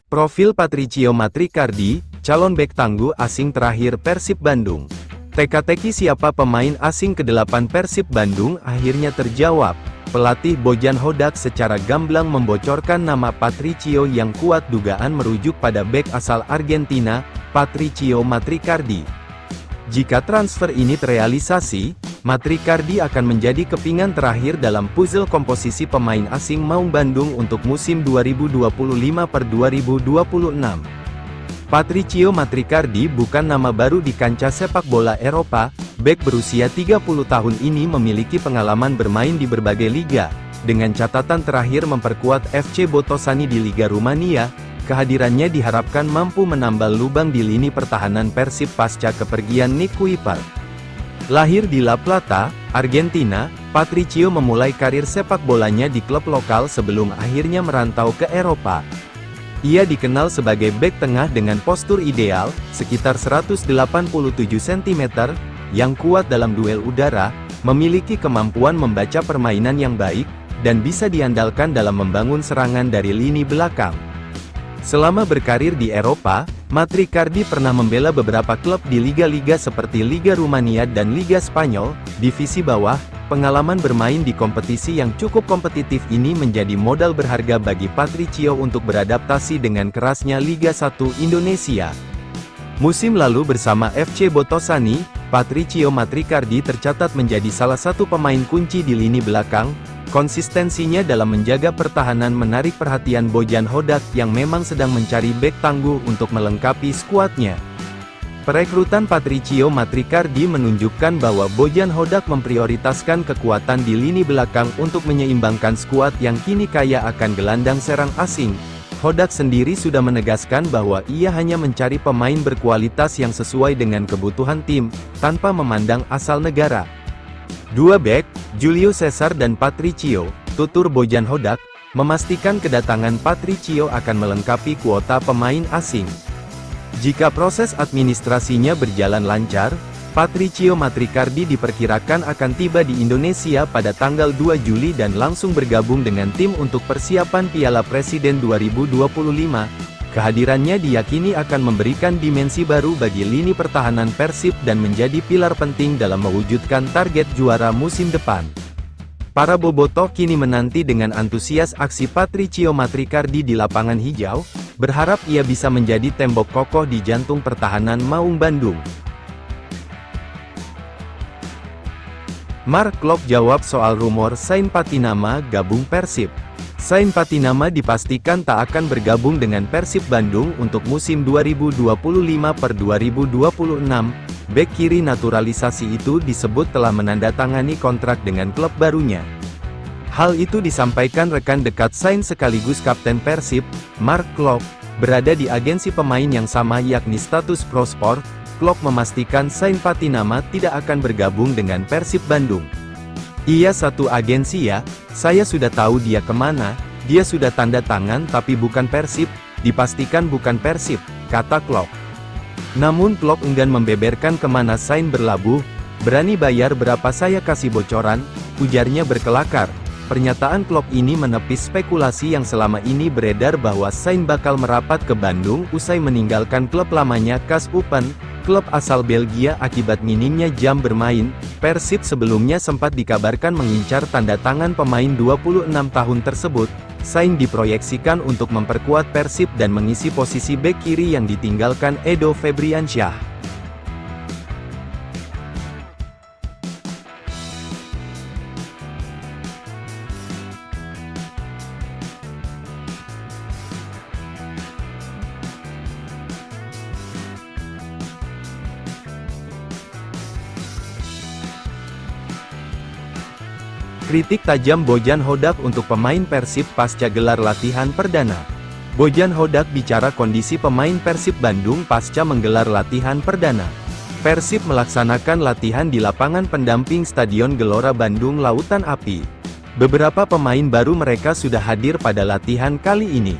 Profil Patricio Matricardi, calon bek tangguh asing terakhir Persib Bandung. Teka-teki siapa pemain asing ke-8 Persib Bandung akhirnya terjawab. Pelatih Bojan Hodak secara gamblang membocorkan nama Patricio yang kuat dugaan merujuk pada bek asal Argentina, Patricio Matricardi. Jika transfer ini terrealisasi, Matricardi akan menjadi kepingan terakhir dalam puzzle komposisi pemain asing Maung Bandung untuk musim 2025-2026. Patricio Matricardi bukan nama baru di kancah sepak bola Eropa. Bek berusia 30 tahun ini memiliki pengalaman bermain di berbagai liga, dengan catatan terakhir memperkuat FC Botossani di Liga Rumania. Kehadirannya diharapkan mampu menambal lubang di lini pertahanan Persib pasca kepergian Nick Kuiper. Lahir di La Plata, Argentina, Patricio memulai karir sepak bolanya di klub lokal sebelum akhirnya merantau ke Eropa. Ia dikenal sebagai bek tengah dengan postur ideal, sekitar 187 cm, yang kuat dalam duel udara, memiliki kemampuan membaca permainan yang baik, dan bisa diandalkan dalam membangun serangan dari lini belakang. Selama berkarir di Eropa, Matricardi pernah membela beberapa klub di liga-liga seperti Liga Rumania dan Liga Spanyol, divisi bawah. Pengalaman bermain di kompetisi yang cukup kompetitif ini menjadi modal berharga bagi Patricio untuk beradaptasi dengan kerasnya Liga 1 Indonesia. Musim lalu bersama FC Botossani, Patricio Matricardi tercatat menjadi salah satu pemain kunci di lini belakang. Konsistensinya dalam menjaga pertahanan menarik perhatian Bojan Hodak yang memang sedang mencari bek tangguh untuk melengkapi skuadnya. Perekrutan Patricio Matricardi menunjukkan bahwa Bojan Hodak memprioritaskan kekuatan di lini belakang untuk menyeimbangkan skuad yang kini kaya akan gelandang serang asing. Hodak sendiri sudah menegaskan bahwa ia hanya mencari pemain berkualitas yang sesuai dengan kebutuhan tim, tanpa memandang asal negara. Dua bek, Julio Cesar dan Patricio, tutur Bojan Hodak, memastikan kedatangan Patricio akan melengkapi kuota pemain asing. Jika proses administrasinya berjalan lancar, Patricio Matricardi diperkirakan akan tiba di Indonesia pada tanggal 2 Juli dan langsung bergabung dengan tim untuk persiapan Piala Presiden 2025. Kehadirannya diyakini akan memberikan dimensi baru bagi lini pertahanan Persib dan menjadi pilar penting dalam mewujudkan target juara musim depan. Para bobotoh kini menanti dengan antusias aksi Patricio Matricardi di lapangan hijau, berharap ia bisa menjadi tembok kokoh di jantung pertahanan Maung Bandung. Mark Klok jawab soal rumor Sain Patinama gabung Persib. Sain Patinama dipastikan tak akan bergabung dengan Persib Bandung untuk musim 2025-2026. Bek kiri naturalisasi itu disebut telah menandatangani kontrak dengan klub barunya. Hal itu disampaikan rekan dekat Sain sekaligus kapten Persib, Mark Klok, berada di agensi pemain yang sama yakni Status Pro Sport. Klok memastikan Sain Patinama tidak akan bergabung dengan Persib Bandung. "Iya, satu agensi ya, saya sudah tahu dia kemana, dia sudah tanda tangan tapi bukan Persib, dipastikan bukan Persib," kata Klok. Namun Klok enggan membeberkan kemana Sain berlabuh. "Berani bayar berapa saya kasih bocoran," ujarnya berkelakar. Pernyataan Klok ini menepis spekulasi yang selama ini beredar bahwa Sain bakal merapat ke Bandung usai meninggalkan klub lamanya KAS Open, klub asal Belgia akibat minimnya jam bermain. Persib sebelumnya sempat dikabarkan mengincar tanda tangan pemain 26 tahun tersebut. Sain diproyeksikan untuk memperkuat Persib dan mengisi posisi bek kiri yang ditinggalkan Edo Febriansyah. Kritik tajam Bojan Hodak untuk pemain Persib pasca gelar latihan perdana. Bojan Hodak bicara kondisi pemain Persib Bandung pasca menggelar latihan perdana. Persib melaksanakan latihan di lapangan pendamping Stadion Gelora Bandung Lautan Api. Beberapa pemain baru mereka sudah hadir pada latihan kali ini.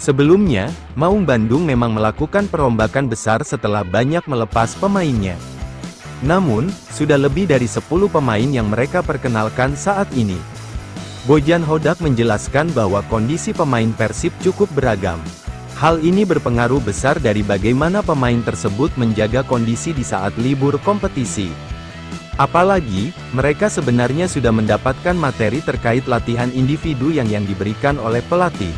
Sebelumnya, Maung Bandung memang melakukan perombakan besar setelah banyak melepas pemainnya. Namun, sudah lebih dari 10 pemain yang mereka perkenalkan saat ini. Bojan Hodak menjelaskan bahwa kondisi pemain Persib cukup beragam. Hal ini berpengaruh besar dari bagaimana pemain tersebut menjaga kondisi di saat libur kompetisi. Apalagi, mereka sebenarnya sudah mendapatkan materi terkait latihan individu yang diberikan oleh pelatih.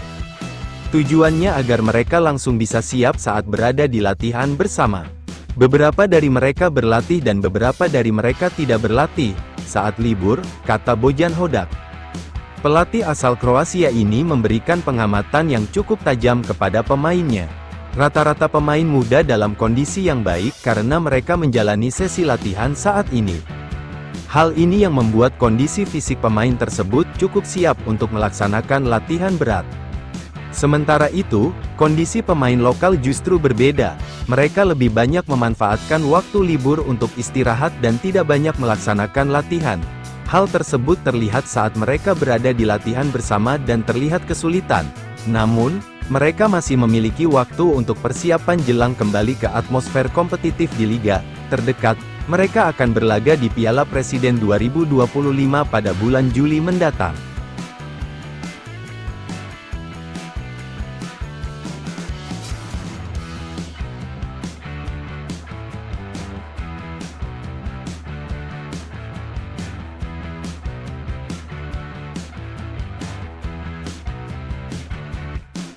Tujuannya agar mereka langsung bisa siap saat berada di latihan bersama. Beberapa dari mereka berlatih dan beberapa dari mereka tidak berlatih saat libur, kata Bojan Hodak. Pelatih asal Kroasia ini memberikan pengamatan yang cukup tajam kepada pemainnya. Rata-rata pemain muda dalam kondisi yang baik karena mereka menjalani sesi latihan saat ini. Hal ini yang membuat kondisi fisik pemain tersebut cukup siap untuk melaksanakan latihan berat. Sementara itu, kondisi pemain lokal justru berbeda. Mereka lebih banyak memanfaatkan waktu libur untuk istirahat dan tidak banyak melaksanakan latihan. Hal tersebut terlihat saat mereka berada di latihan bersama dan terlihat kesulitan. Namun, mereka masih memiliki waktu untuk persiapan jelang kembali ke atmosfer kompetitif di liga terdekat. Mereka akan berlaga di Piala Presiden 2025 pada bulan Juli mendatang.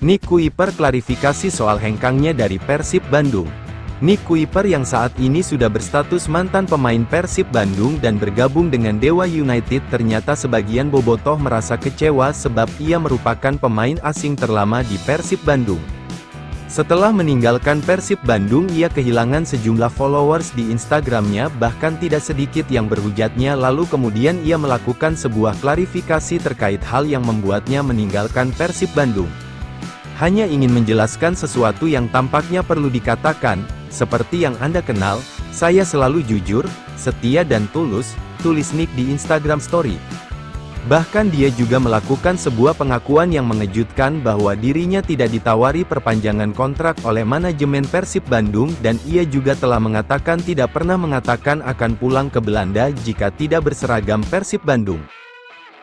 Nick Kuiper klarifikasi soal hengkangnya dari Persib Bandung. Nick Kuiper yang saat ini sudah berstatus mantan pemain Persib Bandung dan bergabung dengan Dewa United ternyata sebagian bobotoh merasa kecewa sebab ia merupakan pemain asing terlama di Persib Bandung. Setelah meninggalkan Persib Bandung ia kehilangan sejumlah followers di Instagramnya bahkan tidak sedikit yang berhujatnya lalu kemudian ia melakukan sebuah klarifikasi terkait hal yang membuatnya meninggalkan Persib Bandung. Hanya ingin menjelaskan sesuatu yang tampaknya perlu dikatakan, seperti yang Anda kenal, saya selalu jujur, setia dan tulus, tulis Nick di Instagram Story. Bahkan dia juga melakukan sebuah pengakuan yang mengejutkan bahwa dirinya tidak ditawari perpanjangan kontrak oleh manajemen Persib Bandung dan ia juga telah mengatakan tidak pernah mengatakan akan pulang ke Belanda jika tidak berseragam Persib Bandung.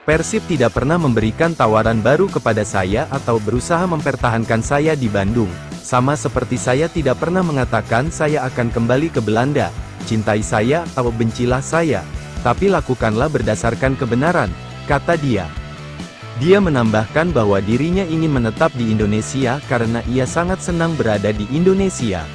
Persib tidak pernah memberikan tawaran baru kepada saya atau berusaha mempertahankan saya di Bandung. Sama seperti saya tidak pernah mengatakan saya akan kembali ke Belanda. Cintai saya atau bencilah saya. Tapi lakukanlah berdasarkan kebenaran, kata dia. Dia menambahkan bahwa dirinya ingin menetap di Indonesia karena ia sangat senang berada di Indonesia.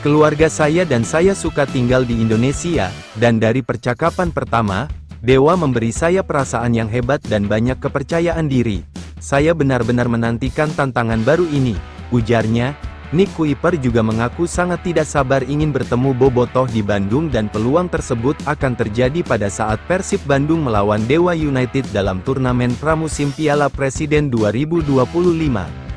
Keluarga saya dan saya suka tinggal di Indonesia, dan dari percakapan pertama, Dewa memberi saya perasaan yang hebat dan banyak kepercayaan diri. Saya benar-benar menantikan tantangan baru ini, ujarnya. Nick Kuiper juga mengaku sangat tidak sabar ingin bertemu bobotoh di Bandung dan peluang tersebut akan terjadi pada saat Persib Bandung melawan Dewa United dalam turnamen pramusim Piala Presiden 2025.